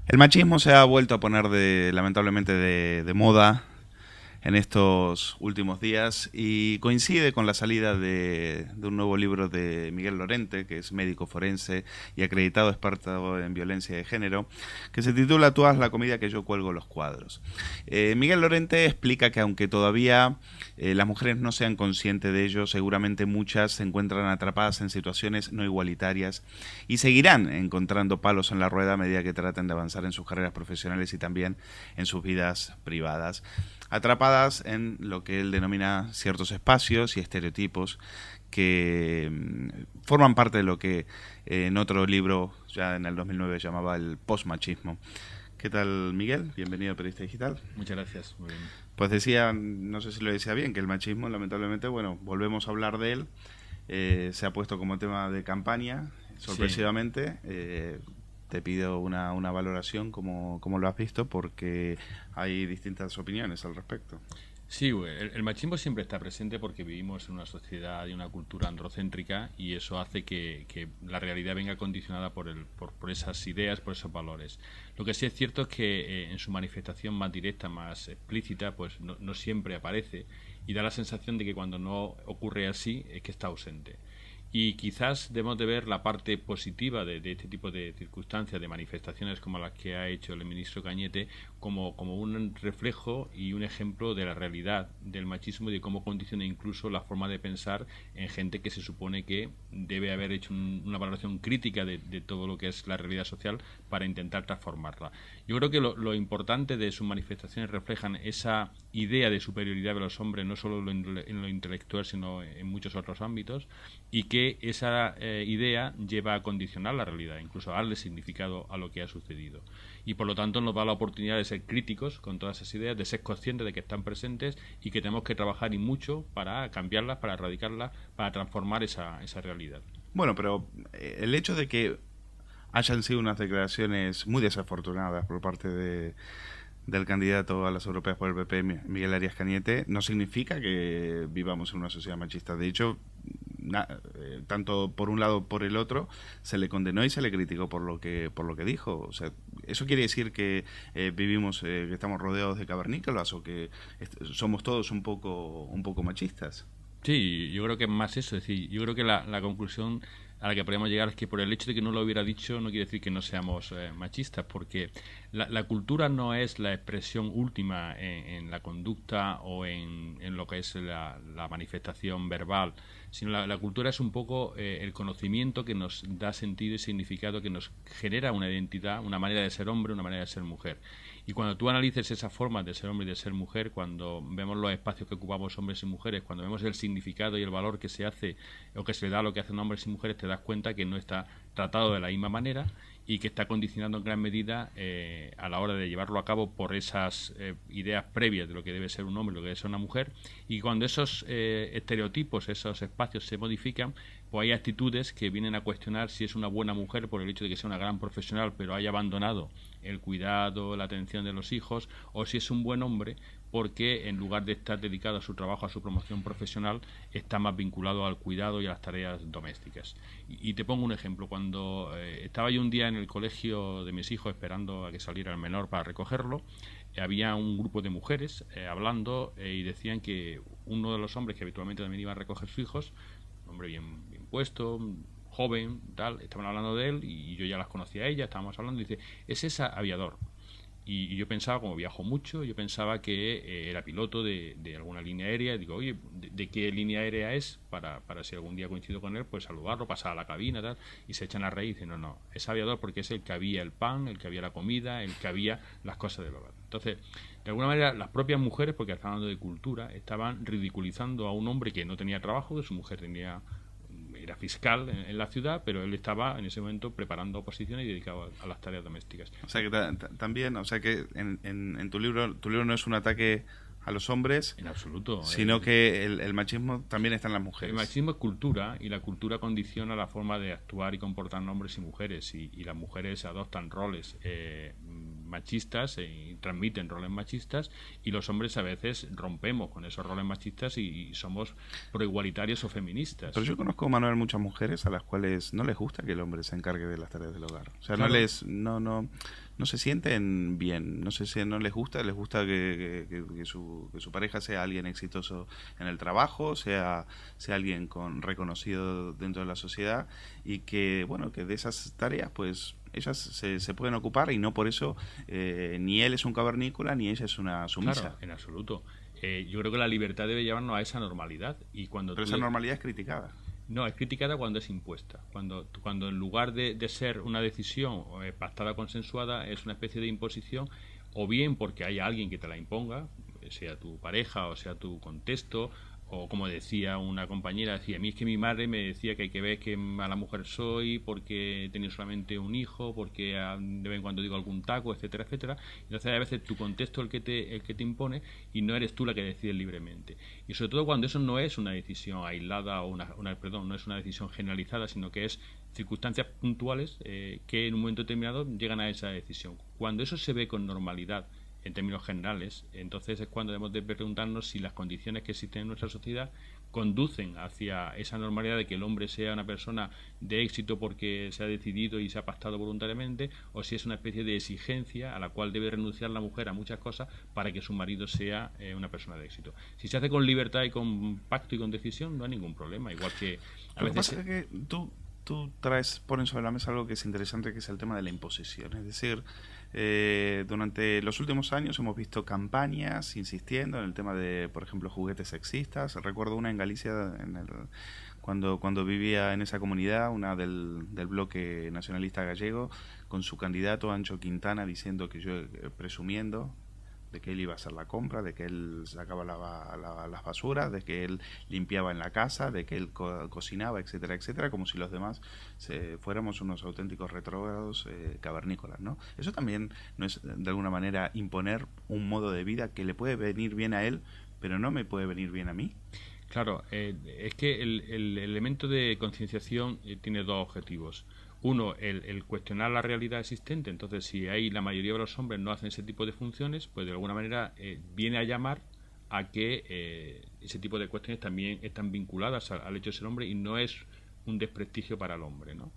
El machismo se ha vuelto a poner lamentablemente de moda en estos últimos días y coincide con la salida de un nuevo libro de Miguel Lorente, que es médico forense y acreditado experto en violencia de género, que se titula Tú haz la comida que yo cuelgo los cuadros. Miguel Lorente explica que aunque todavía las mujeres no sean conscientes de ello, seguramente muchas se encuentran atrapadas en situaciones no igualitarias y seguirán encontrando palos en la rueda a medida que traten de avanzar en sus carreras profesionales y también en sus vidas privadas, atrapadas en lo que él denomina ciertos espacios y estereotipos que forman parte de lo que en otro libro, ya en el 2009, llamaba el postmachismo. ¿Qué tal, Miguel? Bienvenido a Periodista Digital. Muchas gracias, muy bien. Pues decía, no sé si lo decía bien, que el machismo, lamentablemente, bueno, volvemos a hablar de él, se ha puesto como tema de campaña, sorpresivamente. Te pido una valoración, como lo has visto, porque hay distintas opiniones al respecto. Sí, el machismo siempre está presente porque vivimos en una sociedad y una cultura androcéntrica y eso hace que la realidad venga condicionada por esas ideas, por esos valores. Lo que sí es cierto es que en su manifestación más directa, más explícita, pues no siempre aparece y da la sensación de que cuando no ocurre así es que está ausente. Y quizás debemos de ver la parte positiva de este tipo de circunstancias, de manifestaciones como las que ha hecho el ministro Cañete, como un reflejo y un ejemplo de la realidad del machismo y de cómo condiciona incluso la forma de pensar en gente que se supone que debe haber hecho una valoración crítica de todo lo que es la realidad social para intentar transformarla. Yo creo que lo importante de sus manifestaciones reflejan esa idea de superioridad de los hombres, no solo en lo intelectual, sino en muchos otros ámbitos, y que esa idea lleva a condicionar la realidad, incluso a darle significado a lo que ha sucedido. Y por lo tanto nos da la oportunidad de ser críticos con todas esas ideas, de ser conscientes de que están presentes y que tenemos que trabajar y mucho para cambiarlas, para erradicarlas, para transformar esa realidad. Bueno, pero el hecho de que hayan sido unas declaraciones muy desafortunadas por parte del candidato a las europeas por el PP, Miguel Arias Cañete, no significa que vivamos en una sociedad machista. De hecho, tanto por un lado por el otro, se le condenó y se le criticó por lo que dijo. O sea, eso quiere decir que vivimos, que estamos rodeados de cavernícolas o que somos todos un poco machistas. Sí, yo creo que es más eso. Es decir, yo creo que la conclusión a la que podríamos llegar es que por el hecho de que no lo hubiera dicho no quiere decir que no seamos machistas, porque la cultura no es la expresión última en la conducta o en lo que es la manifestación verbal, sino la cultura es un poco el conocimiento que nos da sentido y significado, que nos genera una identidad, una manera de ser hombre, una manera de ser mujer. Y cuando tú analices esas formas de ser hombre y de ser mujer, cuando vemos los espacios que ocupamos hombres y mujeres, cuando vemos el significado y el valor que se hace o que se le da a lo que hacen hombres y mujeres, te das cuenta que no está tratado de la misma manera y que está condicionando en gran medida a la hora de llevarlo a cabo por esas ideas previas de lo que debe ser un hombre y lo que debe ser una mujer. Y cuando esos estereotipos, esos espacios se modifican, pues hay actitudes que vienen a cuestionar si es una buena mujer por el hecho de que sea una gran profesional pero haya abandonado el cuidado, la atención de los hijos, o si es un buen hombre porque en lugar de estar dedicado a su trabajo, a su promoción profesional, está más vinculado al cuidado y a las tareas domésticas. Y te pongo un ejemplo. Cuando estaba yo un día en el colegio de mis hijos esperando a que saliera el menor para recogerlo, había un grupo de mujeres hablando y decían que uno de los hombres que habitualmente también iba a recoger sus hijos, un hombre bien puesto, joven, tal, estaban hablando de él y yo ya las conocía a ella, estábamos hablando y dice, es ese aviador. Y yo pensaba, como viajo mucho, yo pensaba que era piloto de alguna línea aérea. Y digo, oye, ¿de qué línea aérea es? Para si algún día coincido con él, pues saludarlo, pasar a la cabina, tal. Y se echan a reír y dicen, no, es aviador porque es el que había el pan, el que había la comida, el que había las cosas del hogar. Entonces, de alguna manera, las propias mujeres, porque estaban hablando de cultura, estaban ridiculizando a un hombre que no tenía trabajo, que su mujer era fiscal en la ciudad, pero él estaba en ese momento preparando oposiciones y dedicado a las tareas domésticas. O sea que también, o sea que en tu libro no es un ataque a los hombres, En absoluto. sino que el machismo también está en las mujeres. El machismo es cultura y la cultura condiciona la forma de actuar y comportar hombres y mujeres y las mujeres adoptan roles machistas y transmiten roles machistas y los hombres a veces rompemos con esos roles machistas y somos proigualitarios o feministas. Pero yo conozco, Manuel, muchas mujeres a las cuales no les gusta que el hombre se encargue de las tareas del hogar. O sea, Claro. no se sienten bien, no sé si no les gusta que su pareja sea alguien exitoso en el trabajo, sea alguien reconocido dentro de la sociedad, y que, bueno, que de esas tareas, pues ellas se pueden ocupar, y no por eso ni él es un cavernícola ni ella es una Claro, sumisa. en absoluto. Yo creo que la libertad debe llevarnos a esa normalidad. Y cuando Pero esa normalidad es criticada. no, es criticada cuando es impuesta. Cuando en lugar de ser una decisión pactada, consensuada, es una especie de imposición, o bien porque haya alguien que te la imponga, sea tu pareja o sea tu contexto, o como decía una compañera, decía, a mí es que mi madre me decía que hay que ver qué mala mujer soy, porque he tenido solamente un hijo, porque de vez en cuando digo algún taco, etcétera, etcétera. Entonces a veces tu contexto es el que te impone y no eres tú la que decides libremente. Y sobre todo cuando eso no es una decisión aislada o perdón, no es una decisión generalizada, sino que es circunstancias puntuales que en un momento determinado llegan a esa decisión. Cuando eso se ve con normalidad en términos generales, entonces es cuando debemos de preguntarnos si las condiciones que existen en nuestra sociedad conducen hacia esa normalidad de que el hombre sea una persona de éxito porque se ha decidido y se ha pactado voluntariamente, o si es una especie de exigencia a la cual debe renunciar la mujer a muchas cosas para que su marido sea una persona de éxito. Si se hace con libertad y con pacto y con decisión, no hay ningún problema. Igual que a Lo que veces pasa es que tú pones sobre la mesa algo que es interesante, que es el tema de la imposición. Es decir, durante los últimos años hemos visto campañas insistiendo en el tema de, por ejemplo, juguetes sexistas. Recuerdo una en Galicia, cuando vivía en esa comunidad, una del bloque nacionalista gallego, con su candidato Ancho Quintana diciendo que yo, presumiendo de que él iba a hacer la compra, de que él sacaba las basuras, de que él limpiaba en la casa, de que él cocinaba, etcétera, etcétera, como si los demás fuéramos unos auténticos retrógrados cavernícolas, ¿no? Eso también no es, de alguna manera, imponer un modo de vida que le puede venir bien a él, pero no me puede venir bien a mí. claro, es que el elemento de concienciación tiene dos objetivos. Uno, el cuestionar la realidad existente. Entonces, si hay la mayoría de los hombres no hacen ese tipo de funciones, pues de alguna manera viene a llamar a que ese tipo de cuestiones también están vinculadas al hecho de ser hombre y no es un desprestigio para el hombre, ¿no?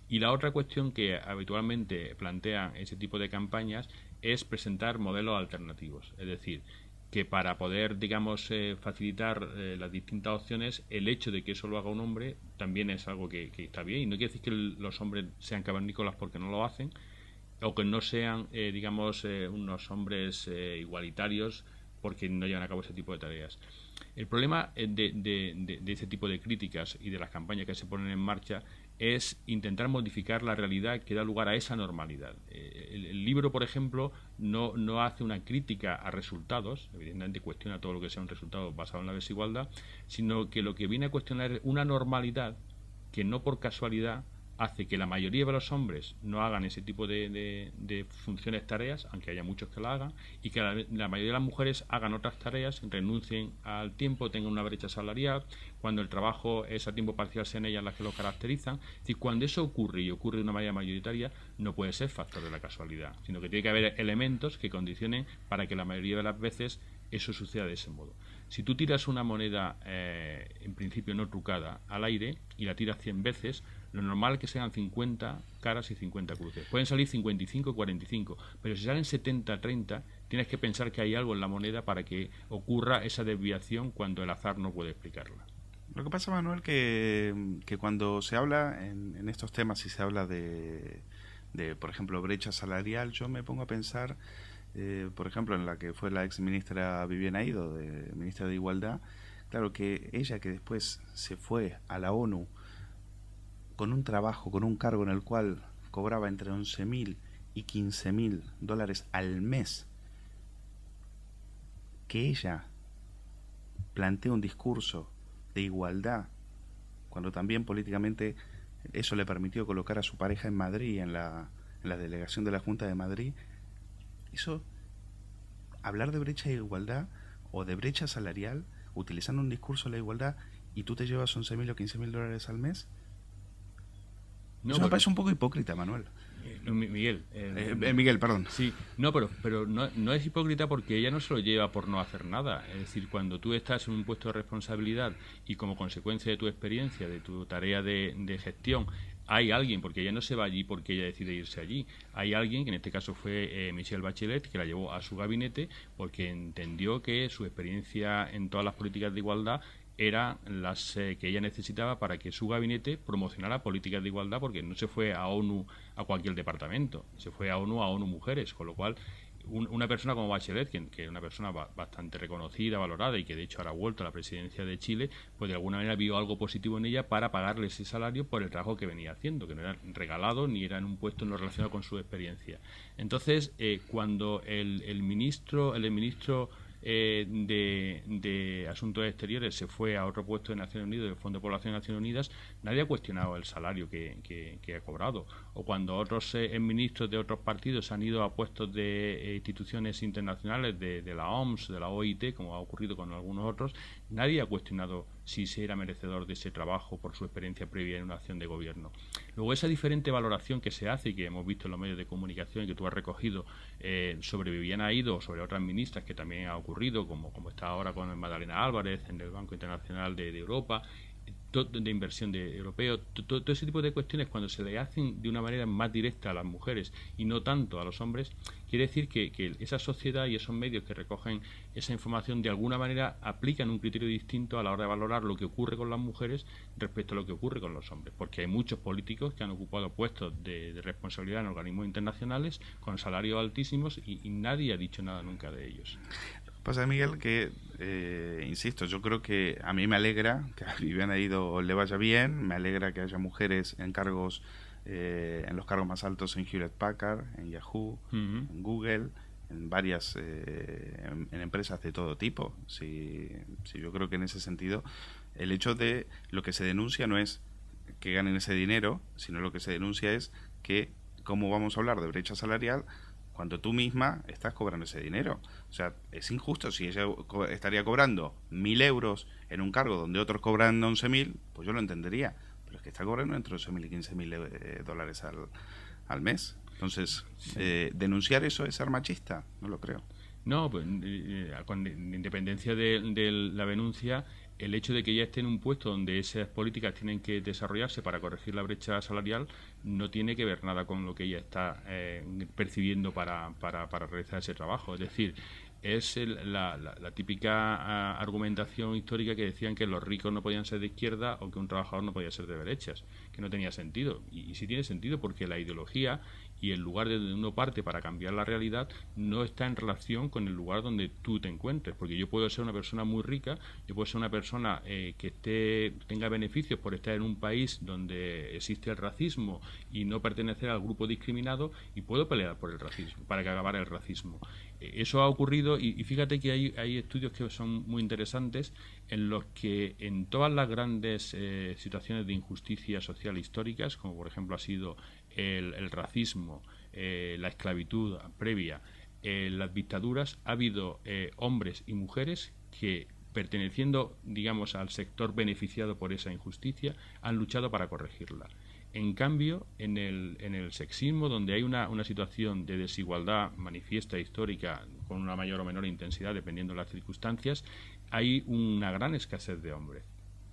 Y la otra cuestión que habitualmente plantean ese tipo de campañas es presentar modelos alternativos. Es decir, que para poder, digamos, facilitar las distintas opciones, el hecho de que eso lo haga un hombre también es algo que está bien. Y no quiere decir que los hombres sean cavernícolas porque no lo hacen, o que no sean, digamos, unos hombres igualitarios porque no llevan a cabo ese tipo de tareas. El problema de ese tipo de críticas y de las campañas que se ponen en marcha es intentar modificar la realidad que da lugar a esa normalidad. El libro, por ejemplo, no hace una crítica a resultados, evidentemente cuestiona todo lo que sea un resultado basado en la desigualdad, sino que lo que viene a cuestionar es una normalidad que no por casualidad hace que la mayoría de los hombres no hagan ese tipo de funciones, tareas, aunque haya muchos que la hagan, y que la mayoría de las mujeres hagan otras tareas, renuncien al tiempo, tengan una brecha salarial, cuando el trabajo es a tiempo parcial sean ellas las que lo caracterizan. Es decir, cuando eso ocurre y ocurre de una manera mayoritaria, no puede ser factor de la casualidad, sino que tiene que haber elementos que condicionen para que la mayoría de las veces eso suceda de ese modo. Si tú tiras una moneda, en principio no trucada, al aire y la tiras 100 veces, lo normal es que sean 50 caras y 50 cruces. Pueden salir 55 y 45, pero si salen 70-30, tienes que pensar que hay algo en la moneda para que ocurra esa desviación cuando el azar no puede explicarla. Lo que pasa, Manuel, que cuando se habla en estos temas y se habla por ejemplo, brecha salarial, yo me pongo a pensar, por ejemplo, en la que fue la ex ministra Viviana Ido, ministra de Igualdad. Claro que ella, que después se fue a la ONU con un trabajo, con un cargo en el cual cobraba entre 11.000 y 15.000 dólares al mes, que ella plantea un discurso de igualdad, cuando también políticamente eso le permitió colocar a su pareja en Madrid, en la delegación de la Junta de Madrid. Eso, hablar de brecha de igualdad o de brecha salarial, utilizando un discurso de la igualdad, y tú te llevas 11.000 o 15.000 dólares al mes. No, Eso me parece un poco hipócrita, Manuel. Miguel. Miguel, perdón. Sí, no, pero no es hipócrita porque ella no se lo lleva por no hacer nada. Es decir, cuando tú estás en un puesto de responsabilidad y como consecuencia de tu experiencia, de tu tarea de gestión, hay alguien, porque ella no se va allí porque ella decide irse allí, hay alguien, que en este caso fue Michelle Bachelet, que la llevó a su gabinete porque entendió que su experiencia en todas las políticas de igualdad eran las que ella necesitaba para que su gabinete promocionara políticas de igualdad, porque no se fue a ONU a cualquier departamento, se fue a ONU Mujeres, con lo cual una persona como Bachelet, que es una persona bastante reconocida, valorada y que de hecho ahora ha vuelto a la presidencia de Chile, pues de alguna manera vio algo positivo en ella para pagarle ese salario por el trabajo que venía haciendo, que no era regalado ni era en un puesto no relacionado con su experiencia. Entonces, cuando el ministro de Asuntos Exteriores se fue a otro puesto de Naciones Unidas, del Fondo de Población de Naciones Unidas, nadie ha cuestionado el salario que ha cobrado. O cuando otros ministros de otros partidos han ido a puestos de instituciones internacionales, de la OMS, de la OIT, como ha ocurrido con algunos otros, nadie ha cuestionado si se era merecedor de ese trabajo por su experiencia previa en una acción de gobierno. Luego, esa diferente valoración que se hace y que hemos visto en los medios de comunicación y que tú has recogido sobre Viviana Aido o sobre otras ministras que también ha ocurrido, como está ahora con Magdalena Álvarez en el Banco Internacional de Europa, de inversión europeo, todo ese tipo de cuestiones, cuando se le hacen de una manera más directa a las mujeres y no tanto a los hombres, quiere decir que esa sociedad y esos medios que recogen esa información de alguna manera aplican un criterio distinto a la hora de valorar lo que ocurre con las mujeres respecto a lo que ocurre con los hombres, porque hay muchos políticos que han ocupado puestos de responsabilidad en organismos internacionales con salarios altísimos y nadie ha dicho nada nunca de ellos. Pasa, Miguel, que, insisto, yo creo que a mí me alegra que a Viviana Ido le vaya bien, me alegra que haya mujeres en cargos, en los cargos más altos en Hewlett Packard, en Yahoo, en Google, en varias en empresas de todo tipo. Sí, yo creo que en ese sentido el hecho de lo que se denuncia no es que ganen ese dinero, sino lo que se denuncia es que, ¿cómo vamos a hablar de brecha salarial cuando tú misma estás cobrando ese dinero? O sea, es injusto. Si ella estaría cobrando 1.000 euros en un cargo donde otros cobran 11.000, pues yo lo entendería. Pero es que está cobrando entre 11.000 y 15.000 dólares al mes. Entonces, sí. ¿Denunciar eso es ser machista? No lo creo. No, pues con independencia de la denuncia, el hecho de que ella esté en un puesto donde esas políticas tienen que desarrollarse para corregir la brecha salarial no tiene que ver nada con lo que ella está percibiendo para realizar ese trabajo. Es decir, es la típica argumentación histórica que decían que los ricos no podían ser de izquierda o que un trabajador no podía ser de derechas, que no tenía sentido. Y sí tiene sentido porque la ideología y el lugar de donde uno parte para cambiar la realidad no está en relación con el lugar donde tú te encuentres, porque yo puedo ser una persona muy rica, yo puedo ser una persona que tenga beneficios por estar en un país donde existe el racismo y no pertenecer al grupo discriminado, y puedo pelear por el racismo, para que acabara el racismo. Eso ha ocurrido y fíjate que hay estudios que son muy interesantes en los que en todas las grandes situaciones de injusticia social históricas, como por ejemplo ha sido el racismo, la esclavitud previa, las dictaduras, ha habido hombres y mujeres que, perteneciendo, digamos, al sector beneficiado por esa injusticia, han luchado para corregirla. En cambio, en el sexismo, donde hay una situación de desigualdad manifiesta histórica con una mayor o menor intensidad dependiendo de las circunstancias, hay una gran escasez de hombres.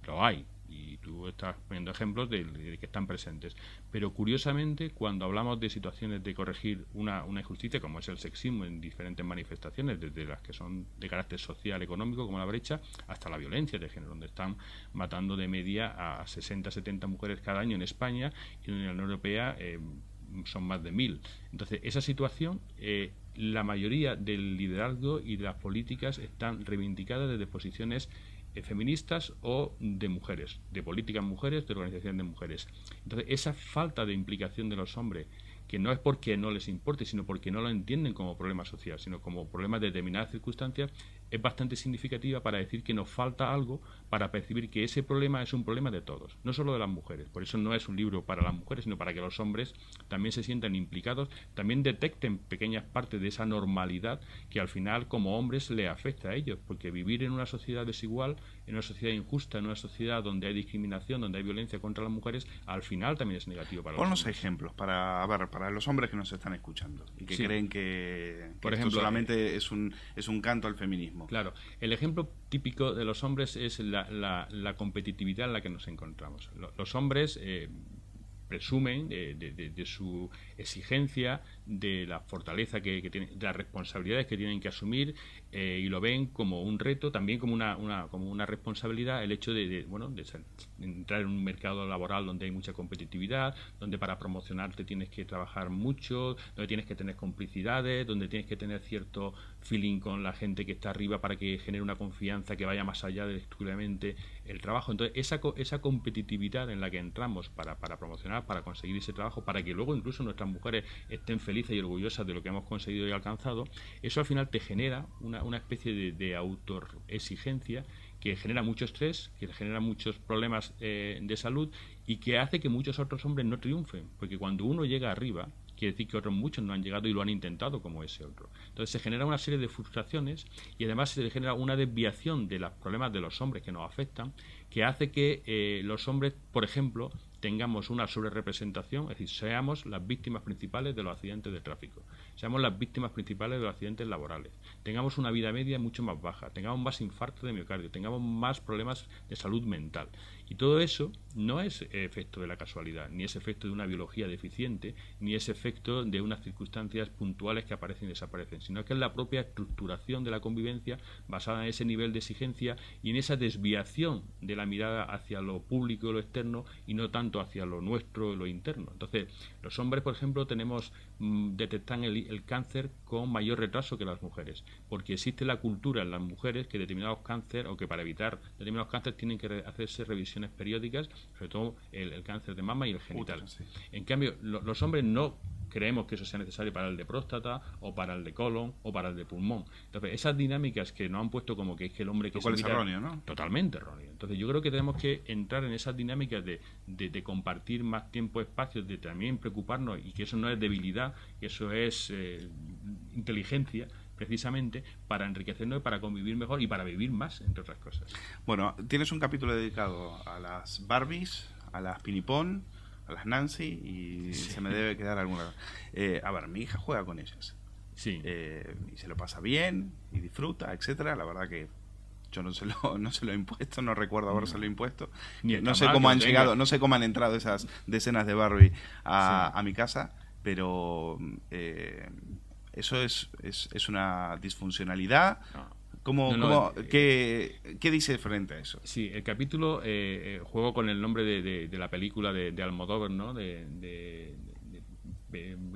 Lo hay. Y tú estás poniendo ejemplos de que están presentes. Pero curiosamente, cuando hablamos de situaciones de corregir una injusticia, como es el sexismo en diferentes manifestaciones, desde las que son de carácter social, económico, como la brecha, hasta la violencia de género, donde están matando de media a 60, 70 mujeres cada año en España, y en la Unión Europea son más de 1.000. Entonces, esa situación, la mayoría del liderazgo y de las políticas están reivindicadas desde posiciones feministas o de mujeres, de políticas mujeres, de organización de mujeres. Entonces, esa falta de implicación de los hombres, que no es porque no les importe, sino porque no lo entienden como problema social, sino como problema de determinadas circunstancias, es bastante significativa para decir que nos falta algo para percibir que ese problema es un problema de todos, no solo de las mujeres. Por eso no es un libro para las mujeres, sino para que los hombres también se sientan implicados, también detecten pequeñas partes de esa normalidad que al final como hombres le afecta a ellos, porque vivir en una sociedad desigual, en una sociedad injusta, en una sociedad donde hay discriminación, donde hay violencia contra las mujeres, al final también es negativo para los hombres. Ponnos ejemplos para los hombres que nos están escuchando y que creen que por esto ejemplo, solamente es un canto al feminismo. Claro, el ejemplo típico de los hombres es la competitividad en la que nos encontramos. Los hombres presumen de su exigencia, de la fortaleza que tienen, de las responsabilidades que tienen que asumir, y lo ven como un reto, también como una responsabilidad, el hecho de entrar en un mercado laboral donde hay mucha competitividad, donde para promocionarte tienes que trabajar mucho, donde tienes que tener complicidades, donde tienes que tener cierto feeling con la gente que está arriba para que genere una confianza que vaya más allá de exclusivamente el trabajo. Entonces esa competitividad en la que entramos para promocionar, para conseguir ese trabajo, para que luego incluso nuestras mujeres estén felices y orgullosas de lo que hemos conseguido y alcanzado, eso al final te genera una especie de autoexigencia que genera mucho estrés, que genera muchos problemas de salud y que hace que muchos otros hombres no triunfen, porque cuando uno llega arriba, quiere decir que otros muchos no han llegado y lo han intentado como ese otro. Entonces se genera una serie de frustraciones y además se genera una desviación de los problemas de los hombres que nos afectan, que hace que los hombres, por ejemplo, tengamos una sobrerepresentación, es decir, seamos las víctimas principales de los accidentes de tráfico, seamos las víctimas principales de los accidentes laborales, tengamos una vida media mucho más baja, tengamos más infarto de miocardio, tengamos más problemas de salud mental. Y todo eso no es efecto de la casualidad, ni es efecto de una biología deficiente, ni es efecto de unas circunstancias puntuales que aparecen y desaparecen, sino que es la propia estructuración de la convivencia basada en ese nivel de exigencia y en esa desviación de la mirada hacia lo público y lo externo y no tanto hacia lo nuestro y lo interno. Entonces, los hombres, por ejemplo, detectan el cáncer con mayor retraso que las mujeres, porque existe la cultura en las mujeres que determinados cánceres, o que para evitar determinados cánceres tienen que hacerse revisiones periódicas, sobre todo el cáncer de mama y el genital. Sí. En cambio, los hombres no creemos que eso sea necesario para el de próstata o para el de colon o para el de pulmón. Entonces, esas dinámicas que nos han puesto como que es que el hombre que es erróneo, ¿no? Totalmente erróneo. Entonces, yo creo que tenemos que entrar en esas dinámicas de compartir más tiempo, espacios, de también preocuparnos, y que eso no es debilidad, que eso es inteligencia, precisamente para enriquecernos, para convivir mejor y para vivir más, entre otras cosas. Bueno, tienes un capítulo dedicado a las Barbies, a las Pinipón, a las Nancy, y se me debe quedar alguna. A ver, mi hija juega con ellas. Sí. Y se lo pasa bien, y disfruta, etcétera. La verdad que yo no se lo he impuesto, no recuerdo habérselo impuesto. No sé cómo han llegado, no sé cómo han entrado esas decenas de Barbie a mi casa, pero eso es una disfuncionalidad. ¿Qué dice frente a eso? Sí, el capítulo juego con el nombre de la película de Almodóvar, ¿no?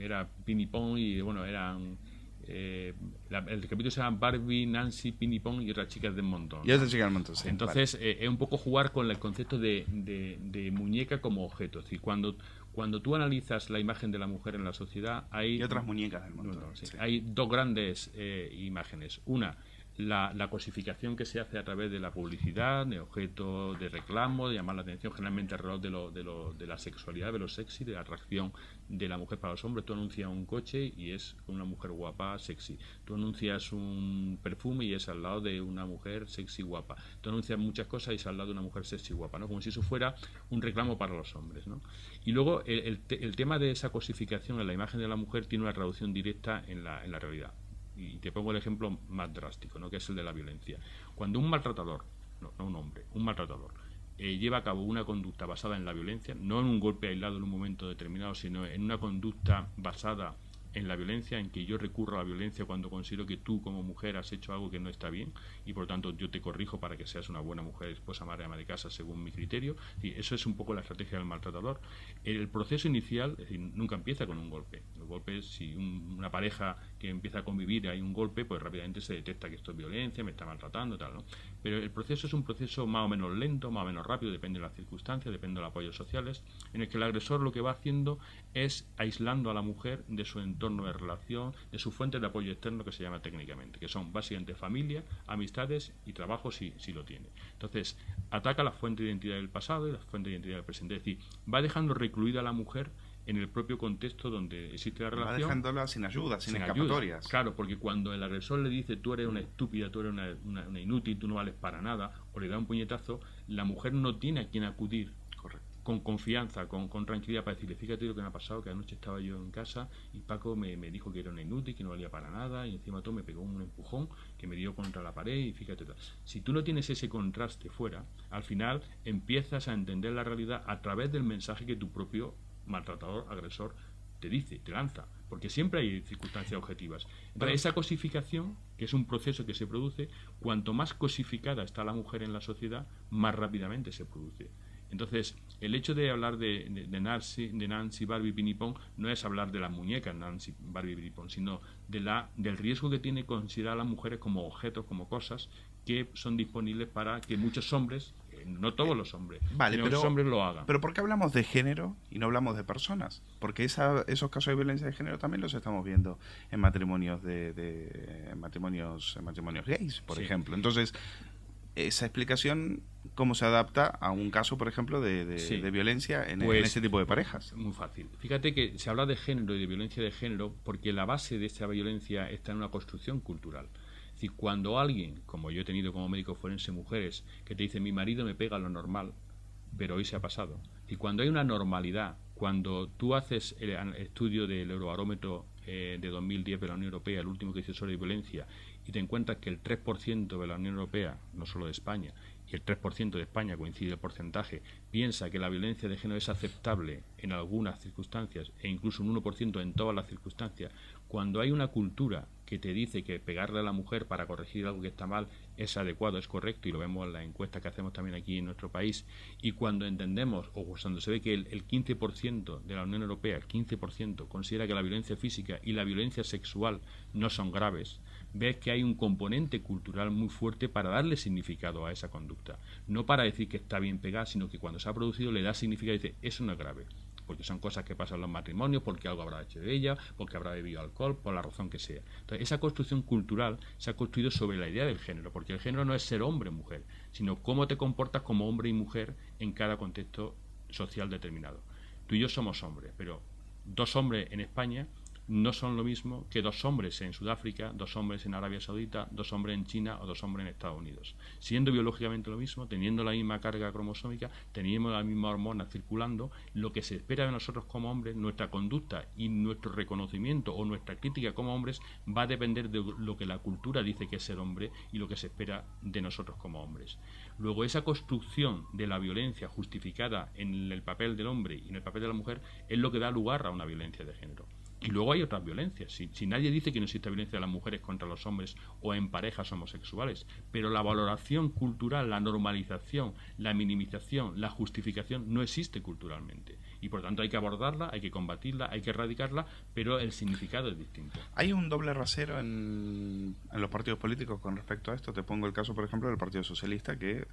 Era Pinipón y bueno, eran el capítulo se llama Barbie, Nancy, Pinipón y otras chicas del montón, ¿no? Y otras chicas del montón, sí. Entonces es un poco jugar con el concepto de muñeca como objeto. Es decir, cuando tú analizas la imagen de la mujer en la sociedad, hay... Y otras muñecas del montón. Sí. Hay dos grandes imágenes. Una, la cosificación que se hace a través de la publicidad, de objetos de reclamo, de llamar la atención generalmente alrededor de la sexualidad, de lo sexy, de la atracción de la mujer para los hombres. Tú anuncias un coche y es una mujer guapa, sexy. Tú anuncias un perfume y es al lado de una mujer sexy, guapa. Tú anuncias muchas cosas y es al lado de una mujer sexy, guapa, ¿no? Como si eso fuera un reclamo para los hombres, ¿no? Y luego el tema de esa cosificación en la imagen de la mujer tiene una traducción directa en la realidad. Y te pongo el ejemplo más drástico, ¿no? Que es el de la violencia. Cuando un maltratador, no un hombre, un maltratador, lleva a cabo una conducta basada en la violencia, no en un golpe aislado en un momento determinado, sino en una conducta basada en la violencia, en que yo recurro a la violencia cuando considero que tú como mujer has hecho algo que no está bien y por lo tanto yo te corrijo para que seas una buena mujer, esposa, madre, ama de casa según mi criterio. Y eso es un poco la estrategia del maltratador. El proceso inicial, es decir, nunca empieza con un golpe. El golpe, si una pareja que empieza a convivir hay un golpe, pues rápidamente se detecta que esto es violencia, me está maltratando, tal, ¿no? Pero el proceso es un proceso más o menos lento, más o menos rápido, depende de las circunstancias, depende de los apoyos sociales, en el que el agresor lo que va haciendo es aislando a la mujer de su entorno entorno de relación, de sus fuentes de apoyo externo que se llama técnicamente, que son básicamente familia, amistades y trabajo si lo tiene. Entonces, ataca la fuente de identidad del pasado y la fuente de identidad del presente. Es decir, va dejando recluida a la mujer en el propio contexto donde existe la relación. Va dejándola sin ayuda, sin escapatorias. Ayuda. Claro, porque cuando el agresor le dice tú eres una estúpida, tú eres una inútil, tú no vales para nada, o le da un puñetazo, la mujer no tiene a quien acudir. Correcto. Con confianza, con tranquilidad para decirle, fíjate lo que me ha pasado, que anoche estaba yo en casa y Paco me dijo que era una inútil, que no valía para nada, y encima todo me pegó un empujón que me dio contra la pared y fíjate. Si tú no tienes ese contraste fuera, al final empiezas a entender la realidad a través del mensaje que tu propio maltratador, agresor, te dice, te lanza, porque siempre hay circunstancias objetivas. Entonces, esa cosificación, que es un proceso que se produce, cuanto más cosificada está la mujer en la sociedad, más rápidamente se produce. Entonces, el hecho de hablar de Nancy, Barbie, Pinipón, no es hablar de las muñecas Nancy, Barbie, Pinipón, sino del riesgo que tiene considerar a las mujeres como objetos, como cosas que son disponibles para que muchos hombres, no todos los hombres, vale, pero los hombres lo hagan. Pero ¿por qué hablamos de género y no hablamos de personas? Porque esos casos de violencia de género también los estamos viendo en matrimonios en matrimonios gays, por ejemplo. Entonces, esa explicación, ¿cómo se adapta a un caso, por ejemplo, de violencia en ese tipo de parejas? Muy fácil. Fíjate que se habla de género y de violencia de género porque la base de esta violencia está en una construcción cultural. Es decir, cuando alguien, como yo he tenido como médico forense mujeres, que te dice mi marido me pega lo normal, pero hoy se ha pasado. Y cuando hay una normalidad, cuando tú haces el estudio del Eurobarómetro de 2010 de la Unión Europea, el último que hizo sobre violencia, y te encuentras que el 3% de la Unión Europea, no solo de España, y el 3% de España coincide el porcentaje, piensa que la violencia de género es aceptable en algunas circunstancias e incluso un 1% en todas las circunstancias, cuando hay una cultura que te dice que pegarle a la mujer para corregir algo que está mal es adecuado, es correcto, y lo vemos en las encuestas que hacemos también aquí en nuestro país, y cuando entendemos, o cuando se ve que el 15% de la Unión Europea, el 15%, considera que la violencia física y la violencia sexual no son graves, ves que hay un componente cultural muy fuerte para darle significado a esa conducta. No para decir que está bien pegar, sino que cuando se ha producido le da significado y dice, eso no es grave. Porque son cosas que pasan en los matrimonios, porque algo habrá hecho de ella, porque habrá bebido alcohol, por la razón que sea. Entonces, esa construcción cultural se ha construido sobre la idea del género, porque el género no es ser hombre o mujer, sino cómo te comportas como hombre y mujer en cada contexto social determinado. Tú y yo somos hombres, pero dos hombres en España no son lo mismo que dos hombres en Sudáfrica, dos hombres en Arabia Saudita, dos hombres en China o dos hombres en Estados Unidos. Siendo biológicamente lo mismo, teniendo la misma carga cromosómica, teniendo la misma hormona circulando, lo que se espera de nosotros como hombres, nuestra conducta y nuestro reconocimiento o nuestra crítica como hombres va a depender de lo que la cultura dice que es ser hombre y lo que se espera de nosotros como hombres. Luego, esa construcción de la violencia justificada en el papel del hombre y en el papel de la mujer es lo que da lugar a una violencia de género. Y luego hay otras violencias. Si nadie dice que no existe violencia de las mujeres contra los hombres o en parejas homosexuales, pero la valoración cultural, la normalización, la minimización, la justificación no existe culturalmente. Y por tanto hay que abordarla, hay que combatirla, hay que erradicarla, pero el significado es distinto. Hay un doble rasero en los partidos políticos con respecto a esto. Te pongo el caso, por ejemplo, del Partido Socialista, que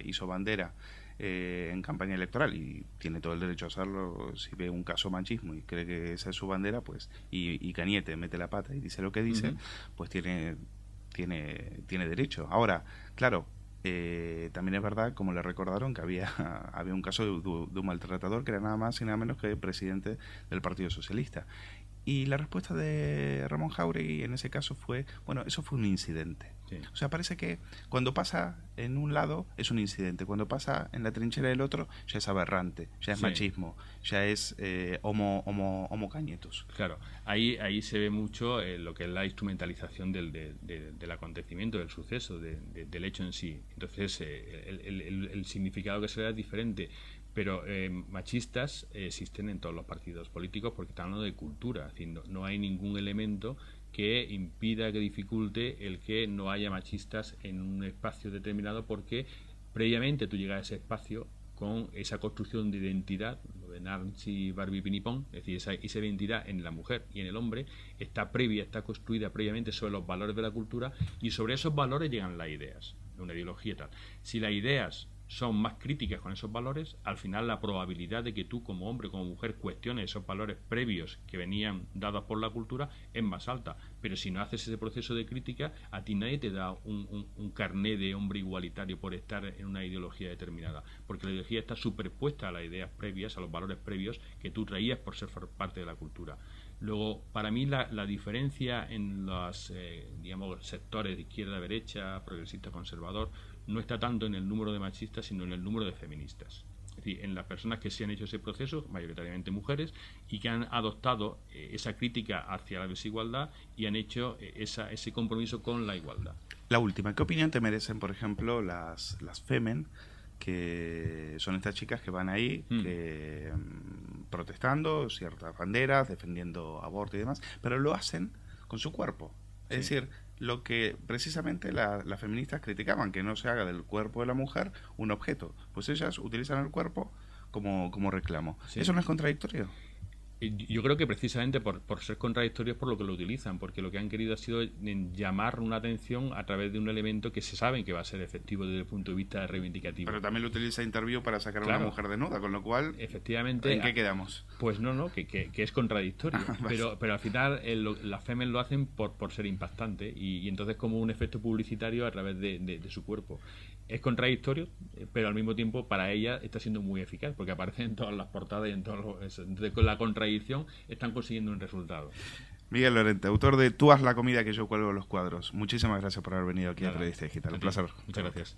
hizo bandera en campaña electoral y tiene todo el derecho a hacerlo. Si ve un caso machismo y cree que esa es su bandera, pues y Cañete mete la pata y dice lo que dice, pues tiene derecho. Ahora, claro, también es verdad, como le recordaron, que había un caso de un maltratador que era nada más y nada menos que el presidente del Partido Socialista. Y la respuesta de Ramón Jáuregui en ese caso fue, bueno, eso fue un incidente. Sí. O sea, parece que cuando pasa en un lado es un incidente, cuando pasa en la trinchera del otro ya es aberrante, ya es machismo, ya es homo cañetus. Claro, ahí se ve mucho lo que es la instrumentalización del acontecimiento, del suceso, del hecho en sí. Entonces, el significado que se da es diferente. Pero machistas existen en todos los partidos políticos porque están hablando de cultura. Es decir, no hay ningún elemento que impida, que dificulte el que no haya machistas en un espacio determinado porque previamente tú llegas a ese espacio con esa construcción de identidad, lo de Nancy, Barbie, Pinipón, es decir, esa identidad en la mujer y en el hombre está construida previamente sobre los valores de la cultura y sobre esos valores llegan las ideas, una ideología y tal. Si las ideas son más críticas con esos valores, al final la probabilidad de que tú como hombre, como mujer, cuestiones esos valores previos que venían dados por la cultura es más alta. Pero si no haces ese proceso de crítica, a ti nadie te da un carné de hombre igualitario por estar en una ideología determinada, porque la ideología está superpuesta a las ideas previas, a los valores previos que tú traías por ser parte de la cultura. Luego, para mí la diferencia en los digamos, sectores de izquierda, derecha, progresista, conservador, no está tanto en el número de machistas, sino en el número de feministas. Es decir, en las personas que se han hecho ese proceso, mayoritariamente mujeres, y que han adoptado esa crítica hacia la desigualdad y han hecho ese compromiso con la igualdad. La última, ¿qué opinión te merecen, por ejemplo, las Femen, que son estas chicas que van ahí protestando ciertas banderas, defendiendo aborto y demás, pero lo hacen con su cuerpo? Es decir, lo que precisamente las feministas criticaban, que no se haga del cuerpo de la mujer un objeto, pues ellas utilizan el cuerpo como reclamo. Sí. ¿Eso no es contradictorio? Yo creo que precisamente por ser contradictorios por lo que lo utilizan, porque lo que han querido ha sido llamar una atención a través de un elemento que se sabe que va a ser efectivo desde el punto de vista reivindicativo. Pero también lo utiliza Interview para sacar a una mujer desnuda, con lo cual, efectivamente, ¿en qué quedamos? Pues no, que es contradictorio. Pero al final las Femen lo hacen por ser impactante y entonces como un efecto publicitario a través de su cuerpo. Es contradictorio, pero al mismo tiempo para ella está siendo muy eficaz, porque aparece en todas las portadas y en todos los... Entonces con la contradicción están consiguiendo un resultado. Miguel Lorente, autor de Tú haz la comida que yo cuelgo los cuadros. Muchísimas gracias por haber venido aquí a Periodista Digital. Un placer. Muchas gracias.